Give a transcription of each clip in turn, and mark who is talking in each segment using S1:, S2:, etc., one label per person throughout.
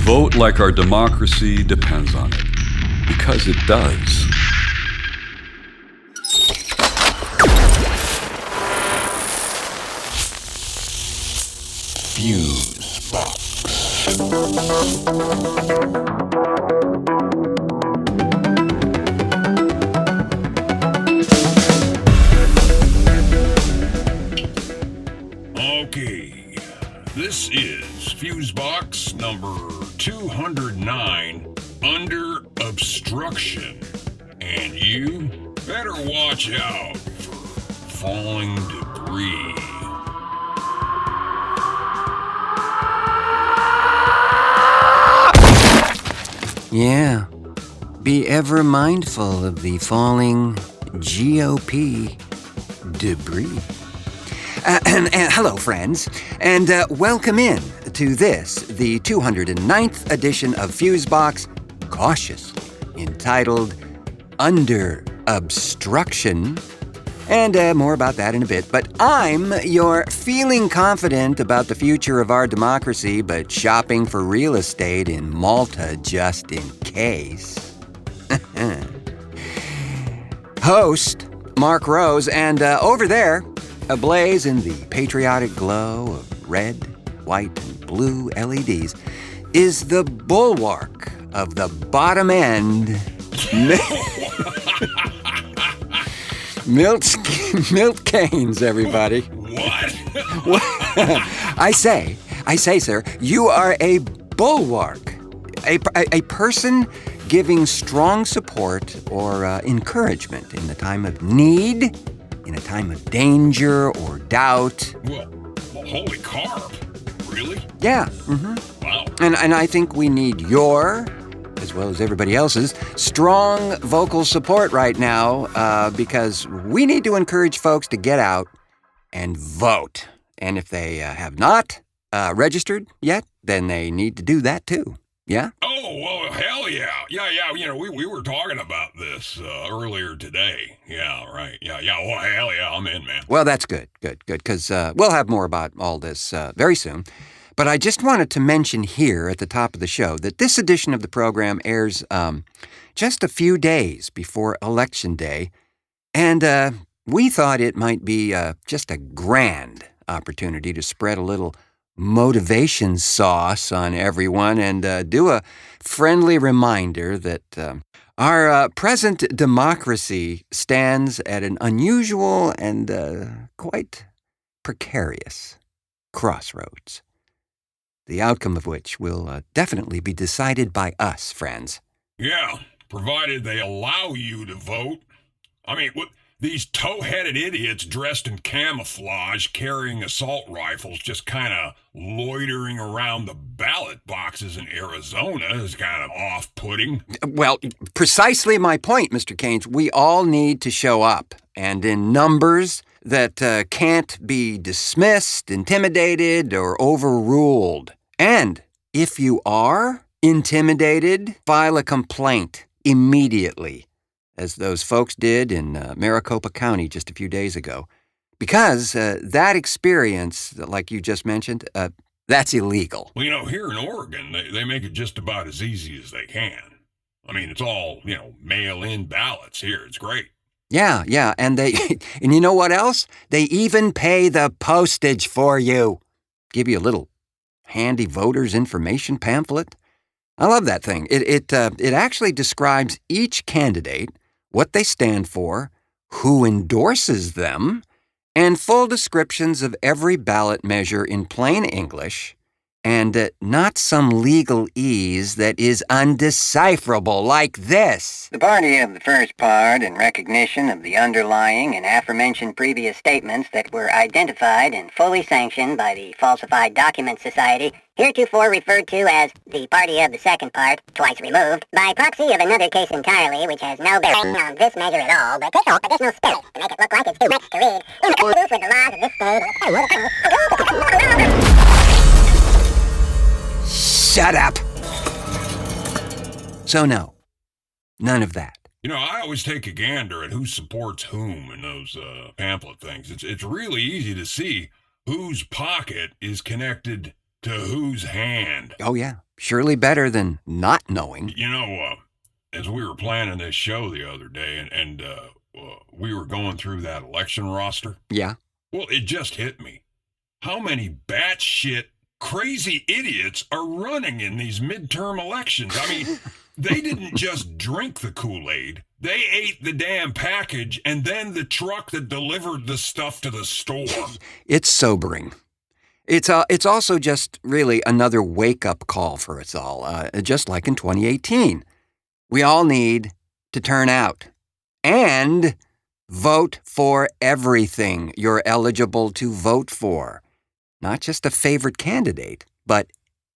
S1: Vote like our democracy depends on it. Because it does. Fusebox.
S2: Okay, this is Fusebox number 209, Under Obstruction. And you better watch out for falling debris.
S3: Yeah, be ever mindful of the falling GOP debris. Hello, friends, and welcome in to this, the 209th edition of Fusebox, cautiously entitled Under Obstruction. And more about that in a bit. But I'm your feeling confident about the future of our democracy, but shopping for real estate in Malta just in case. Host, Marc Rose, and over there, ablaze in the patriotic glow of red, white, and blue LEDs, is the Bulwark of the bottom end. Milt Canes, everybody.
S2: What?
S3: I say, sir, you are a bulwark, a person giving strong support or encouragement in the time of need, in a time of danger or doubt.
S2: Well, holy carp. Really?
S3: Yeah.
S2: Wow.
S3: And I think we need your, as well as everybody else's, strong vocal support right now because we need to encourage folks to get out and vote. And if they have not registered yet, then they need to do that too. Yeah?
S2: Oh, well, hell yeah. Yeah, you know, we were talking about this earlier today. Yeah, right. Yeah, well, hell yeah, I'm in, man.
S3: Well, that's good, because we'll have more about all this very soon. But I just wanted to mention here at the top of the show that this edition of the program airs just a few days before Election Day, and we thought it might be just a grand opportunity to spread a little motivation sauce on everyone and do a friendly reminder that our present democracy stands at an unusual and quite precarious crossroads, the outcome of which will definitely be decided by us, friends.
S2: Yeah, provided they allow you to vote. I mean, these tow-headed idiots dressed in camouflage carrying assault rifles just kind of loitering around the ballot boxes in Arizona is kind of off-putting.
S3: Well, precisely my point, Mr. Keynes. We all need to show up, and in numbers that can't be dismissed, intimidated, or overruled. And if you are intimidated, file a complaint immediately, as those folks did in Maricopa County just a few days ago. Because that experience, like you just mentioned, that's illegal.
S2: Well, you know, here in Oregon, they make it just about as easy as they can. I mean, it's all, mail-in ballots here. It's great.
S3: Yeah, and and you know what else? They even pay the postage for you. Give you a little handy voters information pamphlet. I love that thing. It actually describes each candidate, what they stand for, who endorses them, and full descriptions of every ballot measure in plain English, and not some legalese that is undecipherable like this.
S4: The party of the first part, in recognition of the underlying and aforementioned previous statements that were identified and fully sanctioned by the Falsified Documents Society, heretofore referred to as the party of the second part, twice removed, by proxy of another case entirely, which has no bearing on this measure at all, but takes additional steps to make it look like it's too much to read, in accordance with the laws of this state.
S3: Shut up! So no, none of that.
S2: You know, I always take a gander at who supports whom in those pamphlet things. It's really easy to see whose pocket is connected to whose hand.
S3: Oh, yeah. surely better than not knowing.
S2: You know, as we were planning this show the other day and we were going through that election roster.
S3: Yeah.
S2: Well, it just hit me. How many batshit crazy idiots are running in these midterm elections? I mean, they didn't just drink the Kool-Aid. They ate the damn package and then the truck that delivered the stuff to the store.
S3: It's sobering. It's also just really another wake-up call for us all, just like in 2018. We all need to turn out and vote for everything you're eligible to vote for. Not just a favorite candidate, but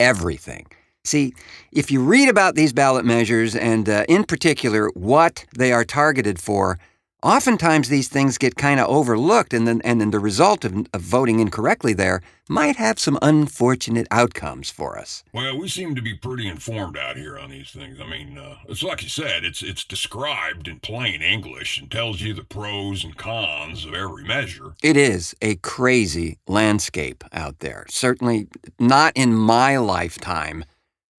S3: everything. See, if you read about these ballot measures and in particular what they are targeted for, oftentimes these things get kind of overlooked and then the result of voting incorrectly there might have some unfortunate outcomes for us.
S2: Well, we seem to be pretty informed out here on these things. I mean, it's like you said, it's described in plain English and tells you the pros and cons of every measure.
S3: It is a crazy landscape out there. Certainly not in my lifetime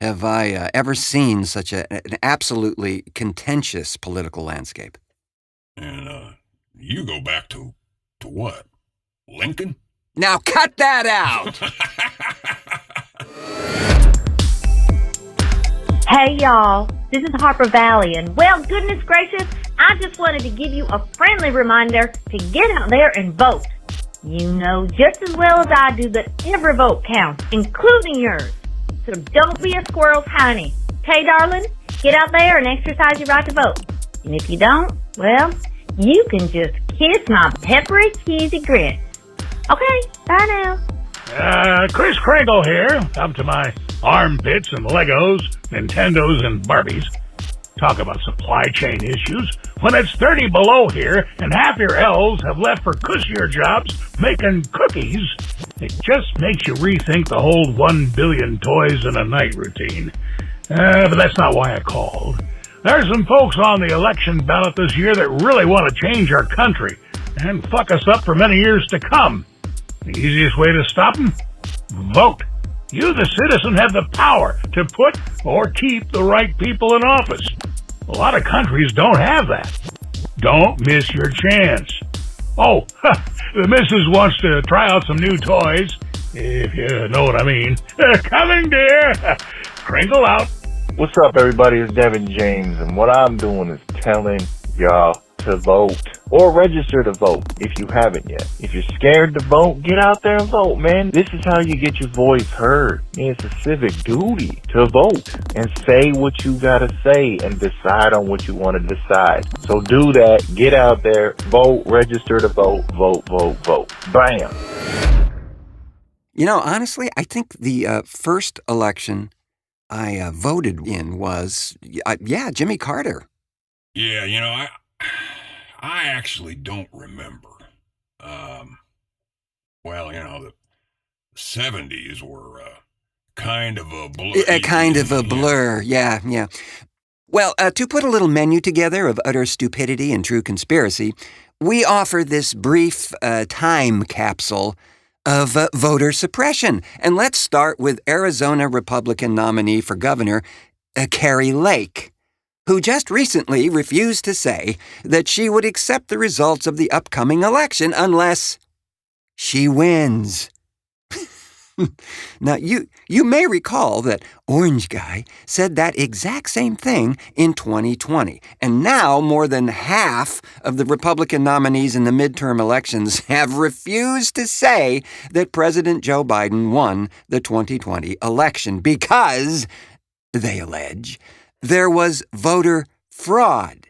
S3: have I ever seen such an absolutely contentious political landscape.
S2: And you go back to what? Lincoln?
S3: Now cut that out!
S5: Hey y'all, this is Harper Valley, and well, goodness gracious, I just wanted to give you a friendly reminder to get out there and vote. You know just as well as I do that every vote counts, including yours. So don't be a squirrel's honey. Okay, darling? Get out there and exercise your right to vote. And if you don't, well, you can just kiss my peppery cheesy grits. Okay, bye now.
S6: Kris Kringle here, up to my armpits and Legos, Nintendos and Barbies. Talk about supply chain issues. When it's 30 below here and half your elves have left for cussier jobs making cookies, it just makes you rethink the whole 1 billion toys in a night routine. But that's not why I called. There's some folks on the election ballot this year that really want to change our country and fuck us up for many years to come. The easiest way to stop them? Vote. You, the citizen, have the power to put or keep the right people in office. A lot of countries don't have that. Don't miss your chance. Oh, the missus wants to try out some new toys, if you know what I mean. Coming, dear. Kringle out.
S7: What's up, everybody? It's Devin James, and what I'm doing is telling y'all to vote or register to vote if you haven't yet. If you're scared to vote, get out there and vote, man. This is how you get your voice heard. It's a civic duty to vote and say what you gotta say and decide on what you want to decide. So do that. Get out there, vote, register to vote, vote, vote, vote. Bam.
S3: You know, honestly, I think the first election I voted in was, Jimmy Carter.
S2: Yeah, you know, I actually don't remember. Well, you know, the 70s were kind of a blur.
S3: Kind of a blur, yeah. Well, to put a little menu together of utter stupidity and true conspiracy, we offer this brief time capsule of voter suppression. And let's start with Arizona Republican nominee for governor, Kari Lake, who just recently refused to say that she would accept the results of the upcoming election unless she wins. Now, you may recall that Orange Guy said that exact same thing in 2020, and now more than half of the Republican nominees in the midterm elections have refused to say that President Joe Biden won the 2020 election because, they allege, there was voter fraud.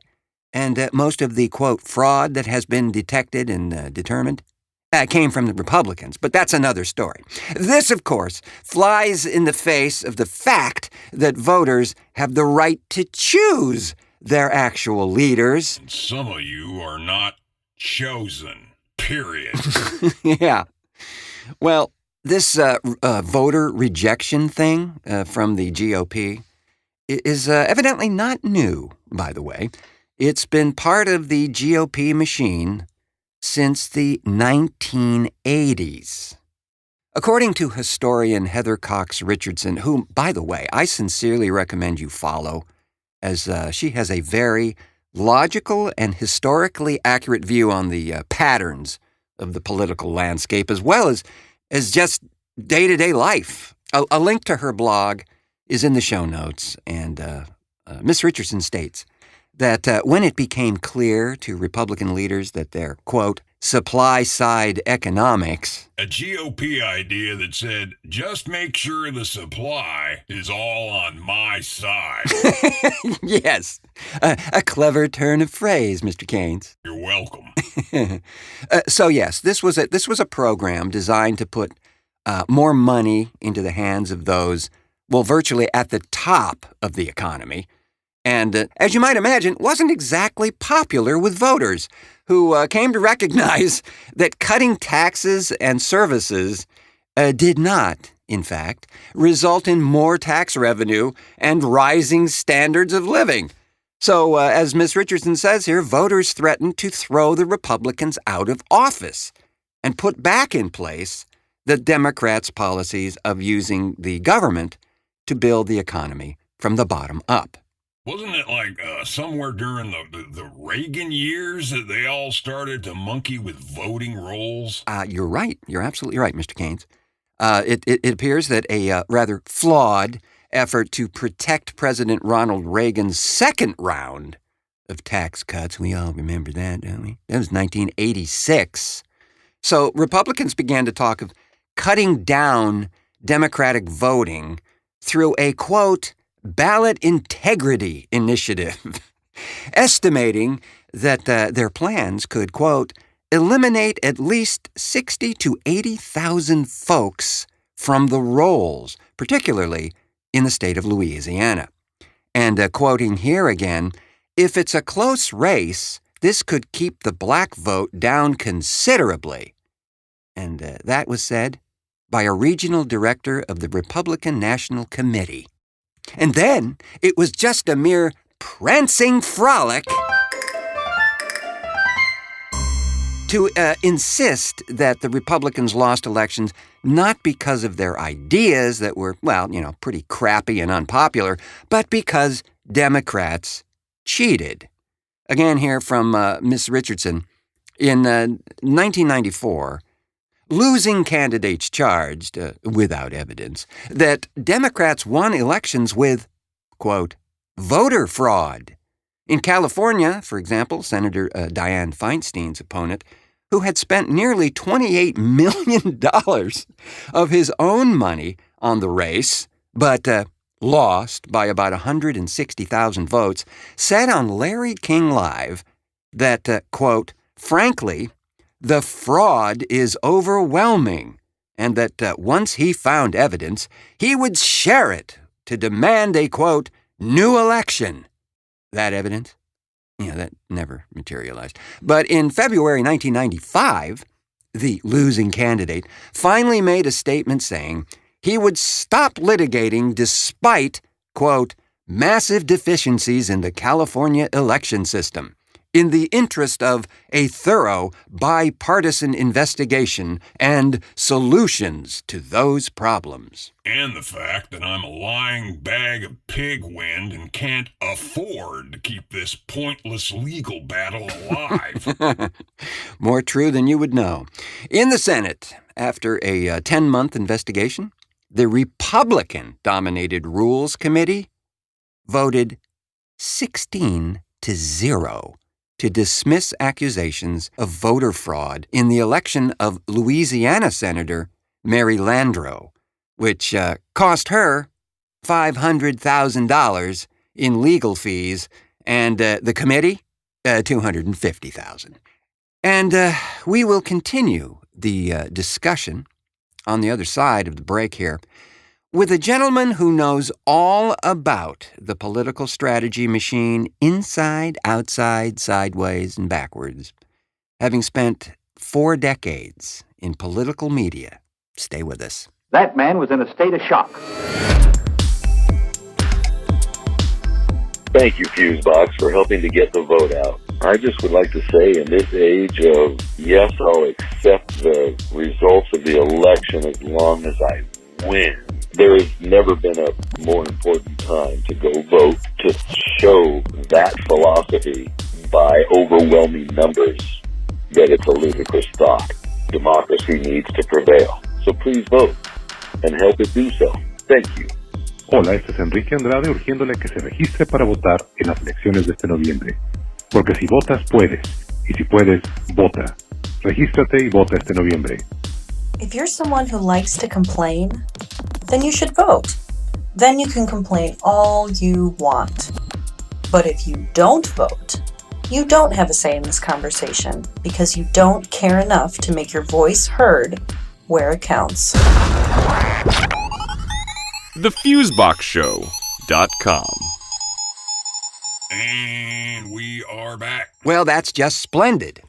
S3: And most of the, quote, fraud that has been detected and determined came from the Republicans, but that's another story. This, of course, flies in the face of the fact that voters have the right to choose their actual leaders.
S2: And some of you are not chosen, period.
S3: Yeah. Well, this voter rejection thing from the GOP is evidently not new, by the way. It's been part of the GOP machine since the 1980s. According to historian Heather Cox Richardson, whom, by the way, I sincerely recommend you follow, as she has a very logical and historically accurate view on the patterns of the political landscape, as well as just day-to-day life. A link to her blog is in the show notes, and Miss Richardson states that when it became clear to Republican leaders that their, quote, supply-side economics,
S2: a GOP idea that said, just make sure the supply is all on my side.
S3: yes, a clever turn of phrase, Mr. Keynes.
S2: You're welcome.
S3: So yes, this was a program designed to put more money into the hands of those, well, virtually at the top of the economy. And as you might imagine, wasn't exactly popular with voters who came to recognize that cutting taxes and services did not, in fact, result in more tax revenue and rising standards of living. So, as Ms. Richardson says here, voters threatened to throw the Republicans out of office and put back in place the Democrats' policies of using the government to build the economy from the bottom up.
S2: Wasn't it like somewhere during the Reagan years that they all started to monkey with voting rolls?
S3: You're right. You're absolutely right, Mr. Keynes. It appears that a rather flawed effort to protect President Ronald Reagan's second round of tax cuts, we all remember that, don't we? That was 1986. So Republicans began to talk of cutting down Democratic voting through a, quote, ballot integrity initiative, estimating that their plans could, quote, eliminate at least 60 to 80,000 folks from the rolls, particularly in the state of Louisiana. And quoting here again, if it's a close race, this could keep the black vote down considerably. And that was said by a regional director of the Republican National Committee. And then it was just a mere prancing frolic to insist that the Republicans lost elections not because of their ideas that were, well, pretty crappy and unpopular, but because Democrats cheated. Again here from Ms. Richardson. In 1994, losing candidates charged, without evidence, that Democrats won elections with, quote, voter fraud. In California, for example, Senator Dianne Feinstein's opponent, who had spent nearly $28 million of his own money on the race, but lost by about 160,000 votes, said on Larry King Live that, quote, frankly, the fraud is overwhelming, and that once he found evidence, he would share it to demand a, quote, new election. That evidence? That never materialized. But in February 1995, the losing candidate finally made a statement saying he would stop litigating despite, quote, massive deficiencies in the California election system, in the interest of a thorough bipartisan investigation and solutions to those problems.
S2: And the fact that I'm a lying bag of pig wind and can't afford to keep this pointless legal battle alive.
S3: More true than you would know. In the Senate, after a 10-month investigation, the Republican-dominated Rules Committee voted 16-0 to dismiss accusations of voter fraud in the election of Louisiana Senator Mary Landrieu, which cost her $500,000 in legal fees, and the committee, $250,000. And we will continue the discussion on the other side of the break here with a gentleman who knows all about the political strategy machine inside, outside, sideways, and backwards, having spent 4 decades in political media. Stay with us.
S8: That man was in a state of shock.
S7: Thank you, Fusebox, for helping to get the vote out.
S9: I just would like to say, in this age of, yes, I'll accept the results of the election as long as I win, there has never been a more important time to go vote, to show that philosophy by overwhelming numbers that it's a ludicrous thought. Democracy needs to prevail. So please vote and help it do so. Thank you.
S10: Hola, este es Enrique Andrade urgiéndole que se registre para votar en las elecciones de este noviembre. Porque si votas, puedes. Y si puedes, vota. Regístrate y vota este noviembre.
S11: If you're someone who likes to complain, then you should vote. Then you can complain all you want. But if you don't vote, you don't have a say in this conversation because you don't care enough to make your voice heard where it counts.
S1: TheFuseboxShow.com.
S2: And we are back.
S3: Well, that's just splendid.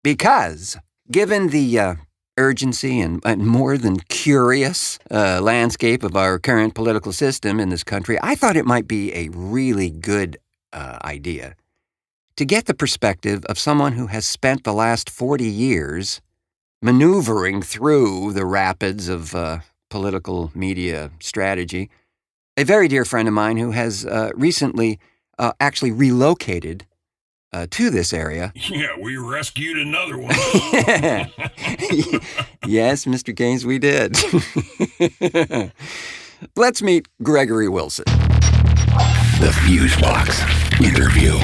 S3: Because, given the urgency and more than curious landscape of our current political system in this country, I thought it might be a really good idea to get the perspective of someone who has spent the last 40 years maneuvering through the rapids of political media strategy. A very dear friend of mine who has recently actually relocated to this area.
S2: Yeah, we rescued another one.
S3: Yes, Mr. Gaines, we did. Let's meet Gregory Wilson.
S12: The Fusebox interview.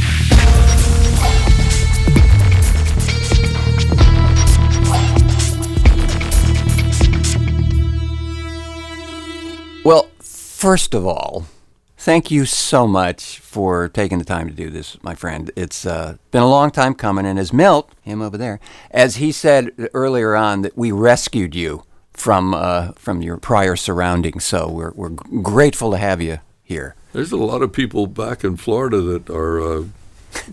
S3: Well, first of all, thank you so much for taking the time to do this, my friend. It's been a long time coming, and as Milt, him over there, as he said earlier on, that we rescued you from your prior surroundings, so we're grateful to have you here.
S13: There's a lot of people back in Florida that are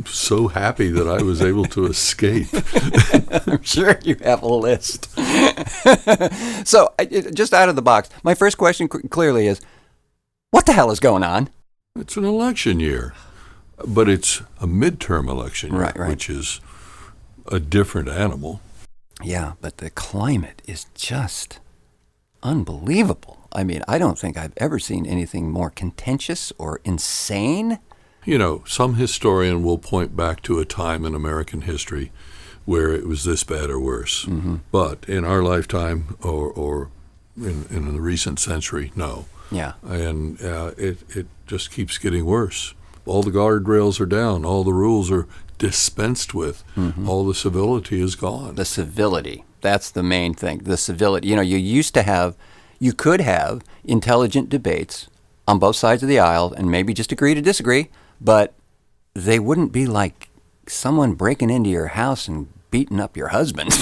S13: so happy that I was able to escape.
S3: I'm sure you have a list. So, just out of the box, my first question clearly is, what the hell is going on?
S13: It's an election year, but it's a midterm election year,
S3: right.
S13: Which is a different animal.
S3: Yeah, but the climate is just unbelievable. I mean, I don't think I've ever seen anything more contentious or insane.
S13: You know, some historian will point back to a time in American history where it was this bad or worse.
S3: Mm-hmm.
S13: But in our lifetime or in the recent century, no.
S3: Yeah.
S13: And it just keeps getting worse. All the guardrails are down. All the rules are dispensed with.
S3: Mm-hmm.
S13: All the civility is gone.
S3: The civility. That's the main thing. The civility. You know, you could have intelligent debates on both sides of the aisle and maybe just agree to disagree, but they wouldn't be like someone breaking into your house and beating up your husband.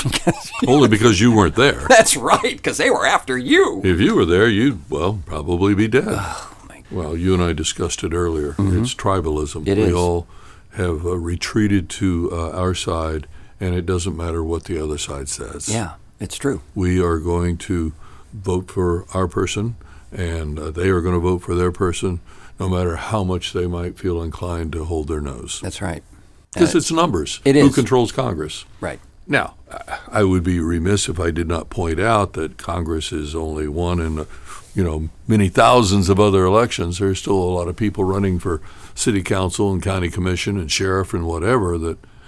S13: Only because you weren't there.
S3: That's right, because they were after you.
S13: If you were there, you'd, probably be dead.
S3: Oh, my God.
S13: Well, you and I discussed it earlier.
S3: Mm-hmm.
S13: It's tribalism.
S3: We
S13: is. All have retreated to our side, and it doesn't matter what the other side says.
S3: Yeah, it's true.
S13: We are going to vote for our person, and they are going to vote for their person, no matter how much they might feel inclined to hold their nose.
S3: That's right.
S13: Because it's numbers.
S3: It
S13: Who
S3: is.
S13: controls Congress?
S3: Right.
S13: Now, I would be remiss if I did not point out that Congress is only one in, many thousands of other elections. There's still a lot of people running for city council and county commission and sheriff and whatever.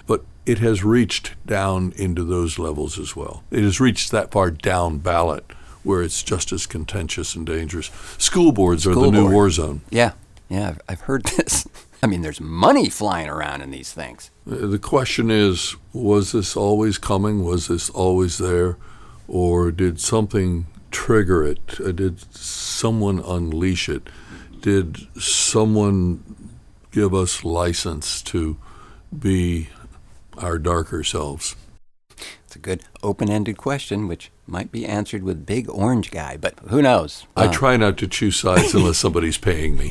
S13: But it has reached down into those levels as well. It has reached that far down ballot where it's just as contentious and dangerous. School boards are the new war zone.
S3: Yeah, I've heard this. I mean, there's money flying around in these things.
S13: The question is, was this always coming? Was this always there? Or did something trigger it? Did someone unleash it? Did someone give us license to be our darker selves?
S3: It's a good open-ended question, which might be answered with big orange guy, but who knows?
S13: I try not to choose sides unless somebody's paying me.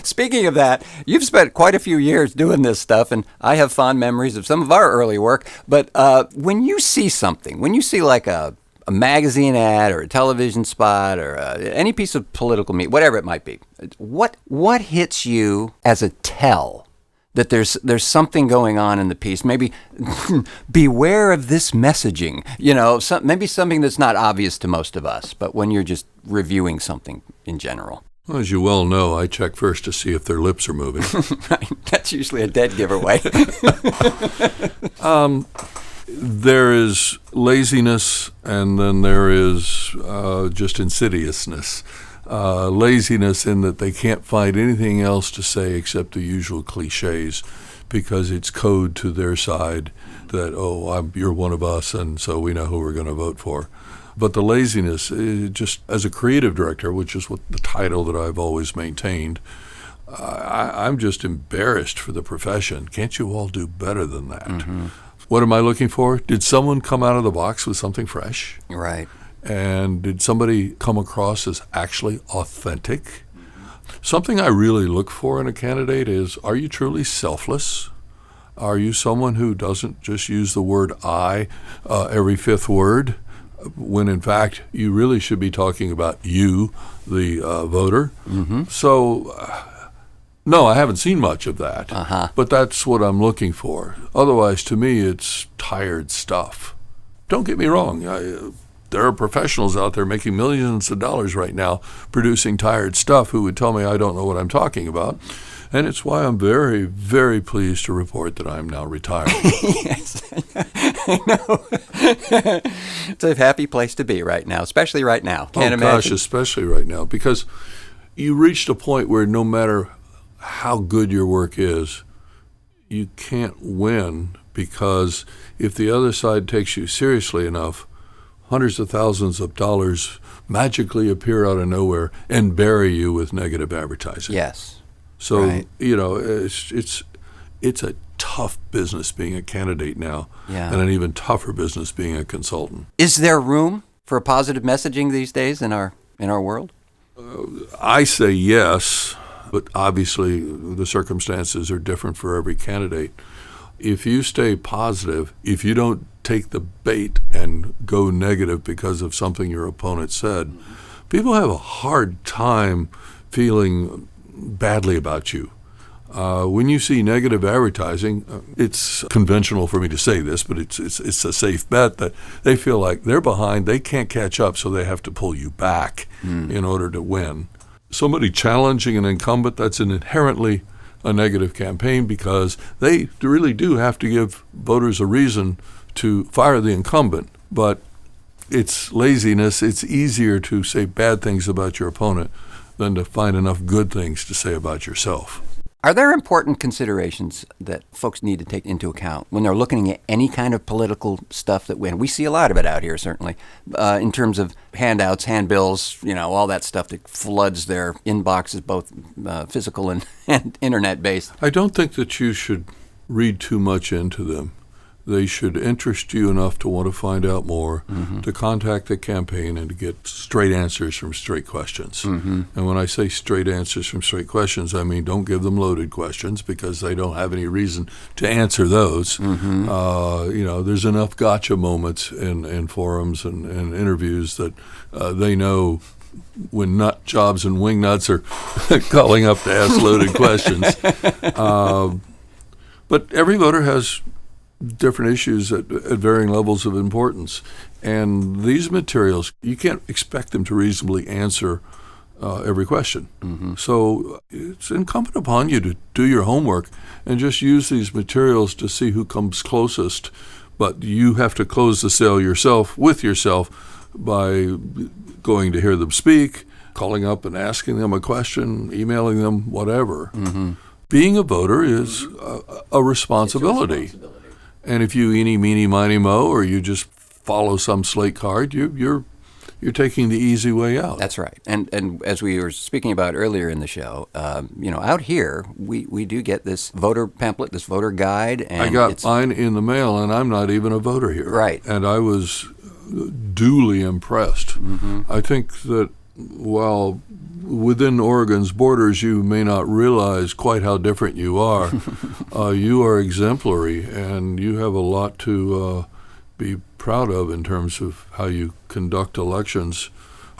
S3: Speaking of that, you've spent quite a few years doing this stuff, and I have fond memories of some of our early work. But when you see something, when you see like a magazine ad or a television spot or any piece of political media, whatever it might be, what hits you as a tell that there's something going on in the piece. Maybe beware of this messaging. Maybe something that's not obvious to most of us, but when you're just reviewing something in general.
S13: Well, as you well know, I check first to see if their lips are moving.
S3: Right. That's usually a dead giveaway.
S13: There is laziness, and then there is just insidiousness. Laziness in that they can't find anything else to say except the usual cliches, because it's code to their side that, you're one of us, and so we know who we're going to vote for. But the laziness, just as a creative director, which is what the title that I've always maintained, I'm just embarrassed for the profession. Can't you all do better than that? Mm-hmm. What am I looking for? Did someone come out of the box with something fresh?
S3: Right.
S13: And did somebody come across as actually authentic? Something I really look for in a candidate is, are you truly selfless? Are you someone who doesn't just use the word I every fifth word, when in fact you really should be talking about you, the voter? Mm-hmm. So, no, I haven't seen much of that, but that's what I'm looking for. Otherwise, to me, it's tired stuff. Don't get me wrong. There are professionals out there making millions of dollars right now producing tired stuff who would tell me I don't know what I'm talking about. And it's why I'm very, very pleased to report that I'm now retired.
S3: Yes, I know. It's a happy place to be right now, especially right now. Can't imagine.
S13: Gosh, especially right now, because you reached a point where no matter how good your work is, you can't win, because if the other side takes you seriously enough, hundreds of thousands of dollars magically appear out of nowhere and bury you with negative advertising.
S3: Yes.
S13: So,
S3: right.
S13: It's a tough business being a candidate now,
S3: yeah.
S13: And an even tougher business being a consultant.
S3: Is there room for positive messaging these days in our world?
S13: I say yes, but obviously the circumstances are different for every candidate. If you stay positive, if you don't take the bait and go negative because of something your opponent said, people have a hard time feeling badly about you. When you see negative advertising, it's conventional for me to say this, but it's a safe bet that they feel like they're behind, they can't catch up, so they have to pull you back in order to win. Somebody challenging an incumbent, that's an inherently a negative campaign, because they really do have to give voters a reason to fire the incumbent. But it's laziness. It's easier to say bad things about your opponent than to find enough good things to say about yourself.
S3: Are there important considerations that folks need to take into account when they're looking at any kind of political stuff that we see a lot of it out here, certainly, in terms of handouts, handbills, all that stuff that floods their inboxes, both physical and internet-based?
S13: I don't think that you should read too much into them. They should interest you enough to want to find out more, to contact the campaign, and to get straight answers from straight questions. And when I say straight answers from straight questions, I mean don't give them loaded questions, because they don't have any reason to answer those. There's enough gotcha moments in forums and interviews that they know when nut jobs and wing nuts are calling up to ask loaded questions. But every voter has different issues at varying levels of importance. And these materials, you can't expect them to reasonably answer every question. So it's incumbent upon you to do your homework and just use these materials to see who comes closest. But you have to close the sale with yourself by going to hear them speak, calling up and asking them a question, emailing them, whatever. Being a voter is a responsibility. And if you eeny, meeny, miny, mo, or you just follow some slate card, you're taking the easy way out.
S3: That's right. And as we were speaking about earlier in the show, out here we do get this voter pamphlet, this voter guide. And
S13: I got mine in the mail, and I'm not even a voter here.
S3: Right.
S13: And I was duly impressed. I think that while within Oregon's borders you may not realize quite how different you are, you are exemplary, and you have a lot to be proud of in terms of how you conduct elections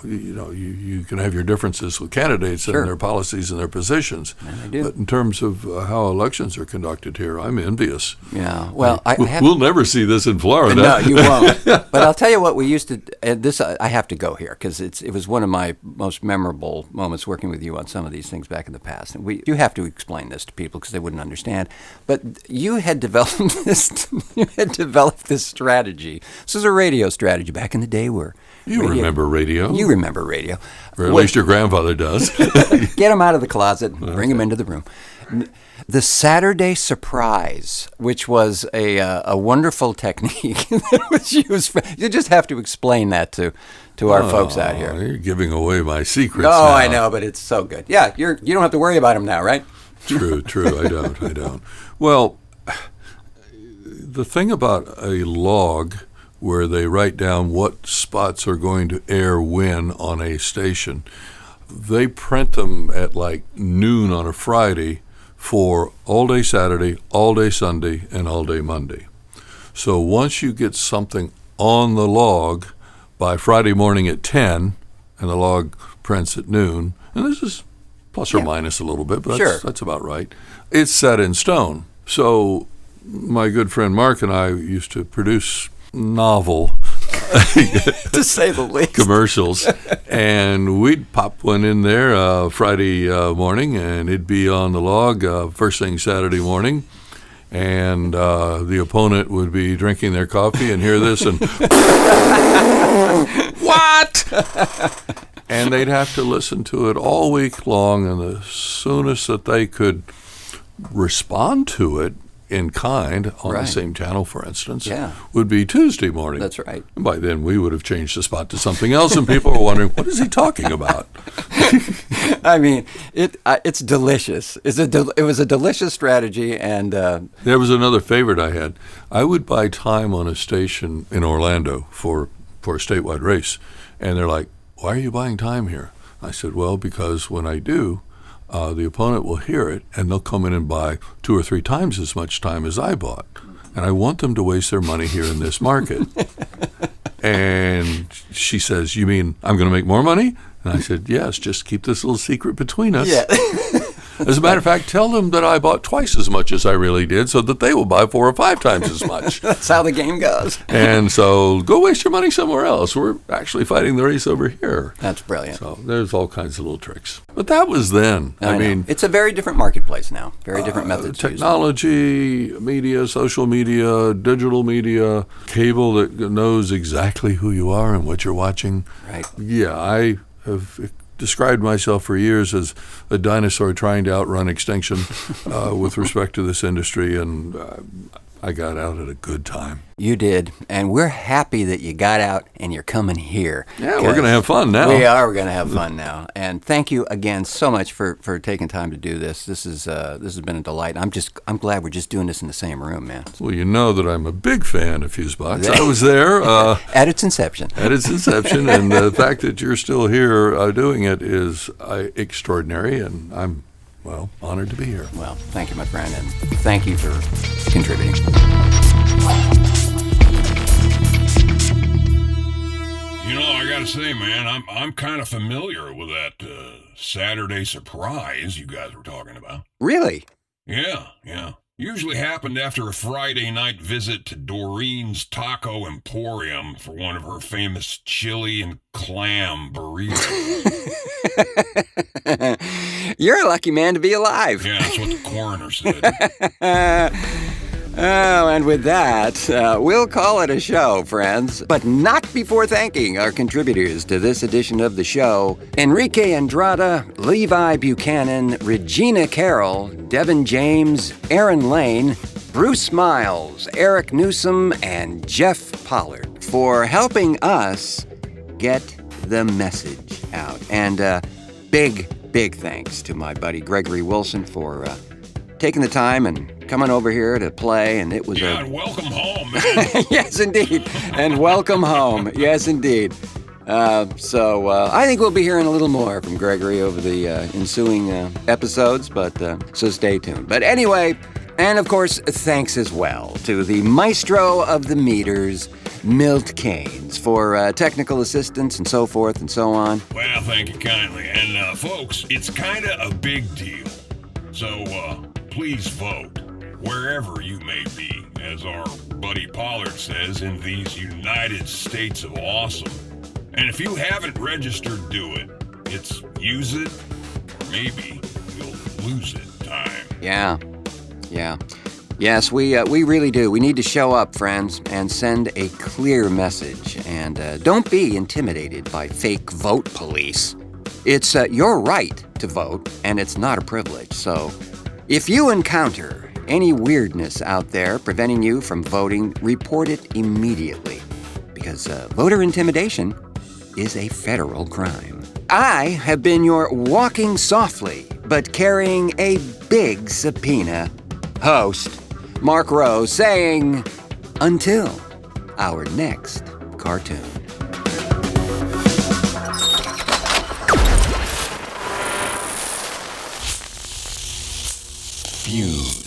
S13: you can have your differences with candidates
S3: Sure.
S13: and their policies and their positions.
S3: And I do.
S13: But in terms of how elections are conducted here, I'm envious.
S3: Yeah. Well,
S13: we'll never see this in Florida.
S3: No, you won't. But I'll tell you what we used to. This I have to go here because it was one of my most memorable moments working with you on some of these things back in the past. And you have to explain this to people because they wouldn't understand. But you had developed this. You had developed this strategy. This was a radio strategy back in the day where.
S13: You remember radio.
S3: You remember radio.
S13: Or at least your grandfather does.
S3: Get him out of the closet and bring him into the room. The Saturday surprise, which was a wonderful technique that was used. You just have to explain that to our folks out here.
S13: You're giving away my secrets
S3: Oh,
S13: now.
S3: I know, but it's so good. Yeah, you don't have to worry about them now, right?
S13: True. I don't. Well, the thing about a log where they write down what spots are going to air when on a station, they print them at like noon on a Friday for all day Saturday, all day Sunday, and all day Monday. So once you get something on the log by Friday morning at 10, and the log prints at noon, and this is plus or minus a little bit, but that's about right, it's set in stone. So my good friend Marc and I used to produce novel
S3: to say the least
S13: commercials, and we'd pop one in there Friday morning, and it'd be on the log first thing Saturday morning, and the opponent would be drinking their coffee and hear this and what, and they'd have to listen to it all week long, and the soonest that they could respond to it in kind on the same channel, for instance, would be Tuesday morning.
S3: That's right.
S13: And by then, we would have changed the spot to something else, and people were wondering, what is he talking about?
S3: I mean, it's delicious. It was a delicious strategy, and
S13: there was another favorite I had. I would buy time on a station in Orlando for a statewide race, and they're like, "Why are you buying time here?" I said, "Well, because when I do, the opponent will hear it, and they'll come in and buy 2 or 3 times as much time as I bought. And I want them to waste their money here in this market." And she says, "You mean I'm going to make more money?" And I said, "Yes, just keep this little secret between us."
S3: Yeah.
S13: As a matter of fact, tell them that I bought twice as much as I really did so that they will buy 4 or 5 times as much.
S3: That's how the game goes.
S13: And so go waste your money somewhere else. We're actually fighting the race over here.
S3: That's brilliant.
S13: So there's all kinds of little tricks. But that was then.
S3: I mean, it's a very different marketplace now. Very different methods.
S13: Technology, media, social media, digital media, cable that knows exactly who you are and what you're watching.
S3: Right.
S13: Yeah, I have described myself for years as a dinosaur trying to outrun extinction with respect to this industry, and I got out at a good time.
S3: You did, and we're happy that you got out and you're coming here.
S13: Yeah, we're going to have fun now.
S3: We are. We're going to have fun now. And thank you again so much for taking time to do this. This has been a delight. I'm glad we're just doing this in the same room, man.
S13: Well, you know that I'm a big fan of Fusebox. I was there
S3: at its inception.
S13: At its inception, and the fact that you're still here doing it is extraordinary, and I'm honored to be here.
S3: Well, thank you, my friend, and thank you for contributing.
S2: You know, I gotta say, man, I'm kind of familiar with that Saturday surprise you guys were talking about.
S3: Really?
S2: Yeah. Usually happened after a Friday night visit to Doreen's Taco Emporium for one of her famous chili and clam burritos.
S3: You're a lucky man to be alive.
S2: Yeah, that's what the coroner said.
S3: Oh, and with that, we'll call it a show, friends. But not before thanking our contributors to this edition of the show: Enrique Andrade, Levi Buchanan, Regina Carroll, Devin James, Aaron Lane, Bruce Miles, Eric Newsome, and Jeff Pollard for helping us get the message out. And big thanks to my buddy Gregory Wilson for taking the time and coming over here to play, and it was
S2: and welcome home, man.
S3: Yes, indeed, and welcome home. Yes, indeed. So I think we'll be hearing a little more from Gregory over the ensuing episodes, but so stay tuned. But anyway, and of course, thanks as well to the maestro of the meters, Milt Canes for technical assistance and so forth and so on.
S2: Well, thank you kindly. And, folks, it's kinda a big deal. So, please vote, wherever you may be, as our buddy Pollard says, in these United States of Awesome. And if you haven't registered, do it. It's use it, or maybe you'll lose it time.
S3: Yeah. Yes, we really do. We need to show up, friends, and send a clear message. And don't be intimidated by fake vote police. It's your right to vote, and it's not a privilege. So if you encounter any weirdness out there preventing you from voting, report it immediately. Because voter intimidation is a federal crime. I have been your walking softly, but carrying a big subpoena host, Marc Rose, saying, until our next cartoon.
S12: Fuse.